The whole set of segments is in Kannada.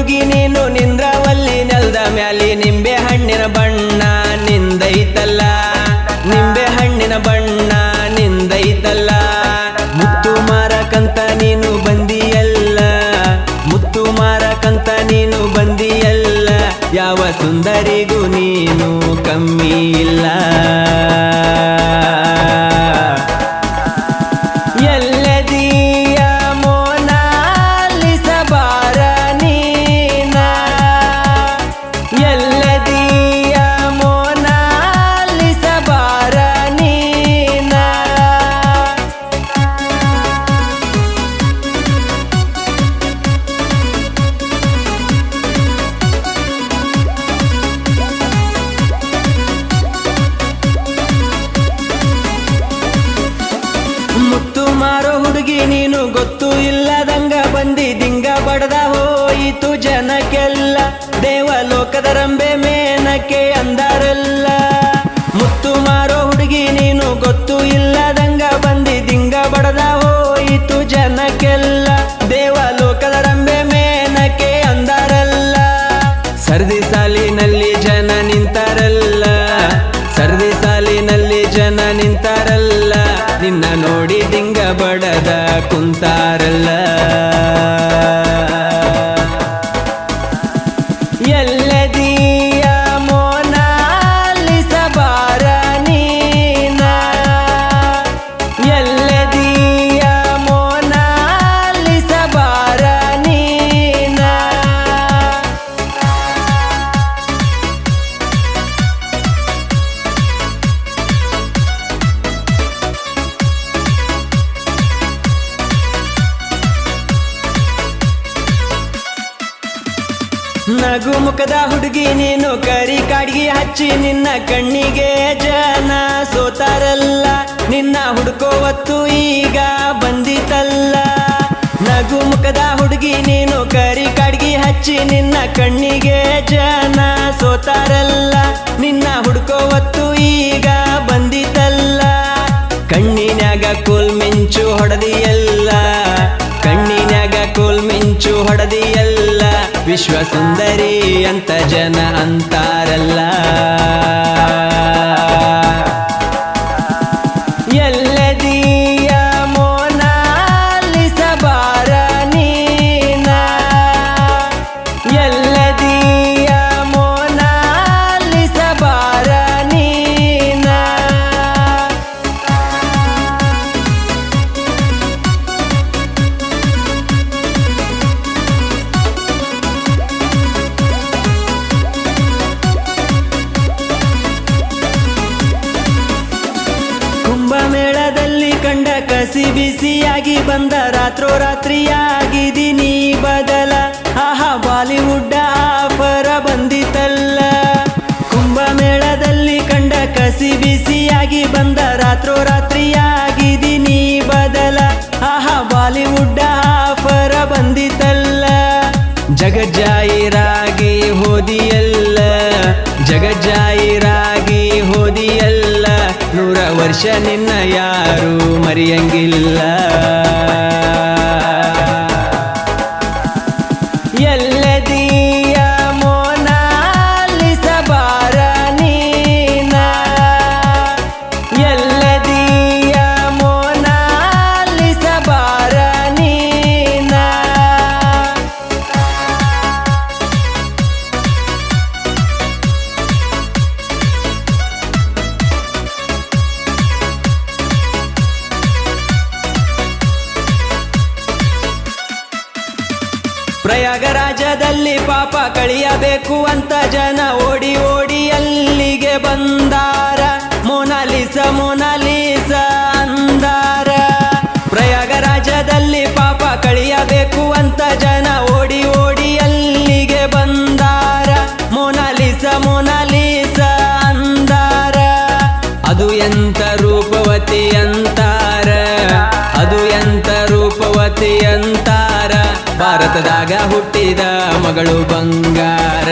ಹುಡುಗಿ ನೀನು ನಿಂದ್ರವಲ್ಲಿ ನೆಲ್ದ ಮ್ಯಾಲಿ ನಿಂಬೆ ಹಣ್ಣಿನ ಬಣ್ಣ ನಿಂದೈತಲ್ಲ, ನಿಂಬೆ ಹಣ್ಣಿನ ಬಣ್ಣ ನಿಂದೈತಲ್ಲ. ಮುತ್ತು ಮಾರಕಂತ ನೀನು ಬಂದಿಯಲ್ಲ, ಮುತ್ತು ಮಾರಕಂತ ನೀನು ಬಂದಿಯಲ್ಲ. ಯಾವ ಸುಂದರಿಗೂ ನೀನು ಕಮ್ಮಿ ಇಲ್ಲ. ಮುತ್ತು ಮಾರೋ ಹುಡುಗಿ ನೀನು ಗೊತ್ತು ಇಲ್ಲದಂಗ ಬಂದಿದಿಂಗ ಬಡದ ಹೋಯಿತು ಜನಕ್ಕೆಲ್ಲ. ದೇವಲೋಕದ ರಂಬೆ ಮೇನಕ್ಕೆ ಅಂದಾರಲ್ಲ. ಮುತ್ತು ಮಾರೋ ಹುಡುಗಿ ನೀನು ಗೊತ್ತು ಇಲ್ಲದಂಗ ಬಂದಿದಿಂಗ ಬಡದ ಹೋಯಿತು ಜನಕ್ಕೆಲ್ಲ. ದೇವಲೋಕದ ರಂಬೆ ಮೇನಕ್ಕೆ ಅಂದಾರಲ್ಲ. ಸರ್ದಿ ಸಾಲಿನಲ್ಲಿ ಜನ ನಿಂತಾರಲ್ಲ, ಸರ್ದಿ ಸಾಲಿನಲ್ಲಿ ಜನ ನಿಂತಾರಲ್ಲ. ನಿನ್ನ ನೋಡಿ ದಿಂಗ ಬಡದ ಕುಂತಾರಲ್ಲ. ಎಲ್ಲದೀಯ ಮೋನಾಲಿಸ ಬಾರ ನೀನ, ಎಲ್ಲದೀಯ ಮೋನಾಲಿಸ ಬಾರ ನೀನ. ನಗು ಮುಖದ ಹುಡುಗಿ ನೀನು ಕರಿ ಕಾಡ್ಗಿ ಹಚ್ಚಿ ನಿನ್ನ ಕಣ್ಣಿಗೆ ಜನ ಸೋತಾರಲ್ಲ. ನಿನ್ನ ಹುಡುಕೋವತ್ತು ಈಗ ಬಂದಿತಲ್ಲ. ನಗು ಮುಖದ ಹುಡುಗಿ ನೀನು ಕರಿ ಕಾಡ್ಗಿ ಹಚ್ಚಿ ನಿನ್ನ ಕಣ್ಣಿಗೆ ಜನ ಸೋತಾರಲ್ಲ. ನಿನ್ನ ಹುಡುಕೋವತ್ತು ಈಗ ಬಂದಿತಲ್ಲ. ಕಣ್ಣಿನ್ಯಾಗ ಕೋಲ್ ಮಿಂಚು ಹೊಡೆದಿಯಲ್ಲ, ಕಣ್ಣಿನ್ಯಾಗ ಕೋಲ್ ಮಿಂಚು ಹೊಡೆದಿಯಲ್ಲ. ವಿಶ್ವ ಸುಂದರಿ ಅಂತ ಜನ ಅಂತಾರಲ್ಲ. ಎಲ್ಲದೀಯ ಮೋನಾಲಿಸ ಬಾರ ನೀನ, ಎಲ್ಲದೀಯ ಮೋನಾಲಿಸ ಬಾರ ನೀನ. ಕುಂಭಮೇಳದಲ್ಲಿ ಕಂಡ ಕಸಿ ಬಿಸಿಯಾಗಿ ಬಂದ ರಾತ್ರೋರಾತ್ರಿಯಾಗಿದ್ದೀನಿ ಬದಲ. ಆಹಾ ಬಾಲಿವುಡ್ ಆಫರ ಬಂದಿತಲ್ಲ. ಕುಂಭಮೇಳದಲ್ಲಿ ಕಂಡ ಕಸಿ ಬಿಸಿಯಾಗಿ ಬಂದ ರಾತ್ರೋರಾತ್ರಿಯಾಗಿದ್ದೀನಿ ಬದಲ. ಆಹಾ ಬಾಲಿವುಡ್ ಆಫರ ಬಂದಿತಲ್ಲ. ಜಗಜ್ಜಾಯಿರಾಗಿ ಹೋದಿಯಲ್ಲ, ಜಗಜ್ಜಾಯಿರಾಗಿ ಹೋದಿಯಲ್ಲ. 100 ವರ್ಷ ನಿನ್ನ ಯಾರು ಮರೆಯಂಗಿಲ್ಲ. ಎಲ್ಲದೀಯ ಮೋನಾಲಿಸ ಬಾರ ನೀನ, ಎಲ್ಲದೀಯ ಮೋನಾಲಿಸ ಬಾರ ನೀನ. ಪ್ರಯಾಗರಾಜದಲ್ಲಿ ಪಾಪ ಕಳಿಯಬೇಕು ಅಂತ ಜನ ಓಡಿ ಓಡಿ ಅಲ್ಲಿಗೆ ಬಂದಾರ. ಮೊನಾಲಿಸ ಮೊನಾಲಿಸ ಅಂದಾರ. ಪ್ರಯಾಗರಾಜದಲ್ಲಿ ಪಾಪ ಕಳಿಯಬೇಕು ಅಂತ ಜನ ಓಡಿ ಓಡಿ ಅಲ್ಲಿಗೆ ಬಂದಾರ. ಮೊನಾಲಿಸ ಮೊನಾಲಿಸ ಅಂದಾರ. ಅದು ಎಂತ ರೂಪವತಿ ಅಂತಾರ, ಅದು ಎಂತ ರೂಪವತಿ ಅಂತಾರ. ಭಾರತದಾಗ ಹುಟ್ಟಿದ ಮಗಳು ಬಂಗಾರ.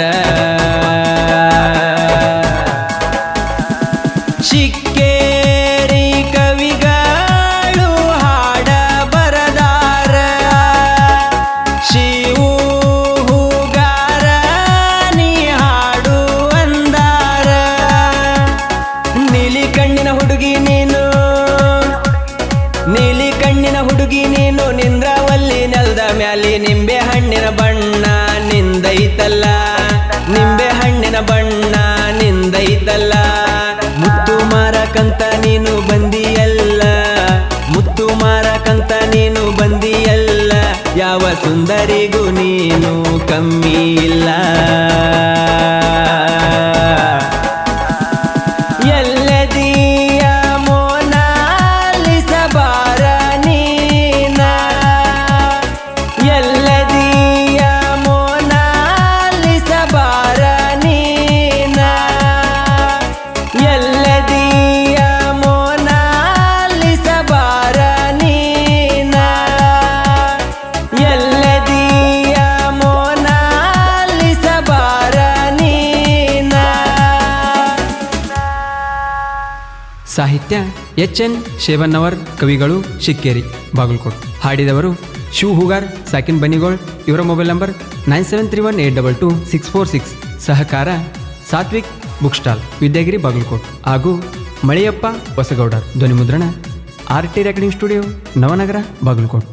ಶಿಕ್ಕೇರಿ ಕವಿಗಳು ಹಾಡ ಬರದಾರ. ಶಿವು ಹೂಗಾರ ಮ್ಯಾಲಿ ನಿಂಬೆ ಹಣ್ಣಿನ ಬಣ್ಣ ನಿಂದೈತಲ್ಲ, ನಿಂಬೆ ಹಣ್ಣಿನ ಬಣ್ಣ ನಿಂದೈತಲ್ಲ. ಮುತ್ತು ಮಾರಕಂತ ನೀನು ಬಂದಿಯಲ್ಲ, ಮುತ್ತು ಮಾರಕಂತ ನೀನು ಬಂದಿಯಲ್ಲ. ಯಾವ ಸುಂದರಿಗೂ ನೀನು ಕಮ್ಮಿ ಇಲ್ಲ. ಎಲ್ಲದೀಯ ಮೋನಾಲಿಸ ಬಾರ ನೀನ, ಎಲ್ಲದೀಯ ಮೋನಾಲಿಸ ಬಾರ ನೀನ, ಎಲ್ಲದೀಯ ಮೋನಾಲಿಸ ಬಾರ ನೀನ, ಎಲ್ಲದೀಯ ಮೋನಾಲಿಸ ಬಾರ ನೀನ. ಸಾಹಿತ್ಯ ಎಚ್.ಎನ್. ಶೇವನ್ನವರ್, ಕವಿಗಳು ಶಿಕ್ಕೇರಿ, ಬಾಗಲಕೋಟ್. ಹಾಡಿದವರು ಶಿವ್ ಹುಗಾರ್, ಸಾಕಿನ್ ಬನಿಗೋಳ್. ಇವರ ಮೊಬೈಲ್ ನಂಬರ್ 9731822646. ಸಹಕಾರ ಸಾತ್ವಿಕ್ ಬುಕ್ ಸ್ಟಾಲ್, ವಿದ್ಯಾಗಿರಿ, ಬಾಗಲಕೋಟ್ ಹಾಗೂ ಮಳಿಯಪ್ಪ ಹೊಸಗೌಡರ್. ಧ್ವನಿ ಮುದ್ರಣ RT recording studio, Navanagar, Bagalkot.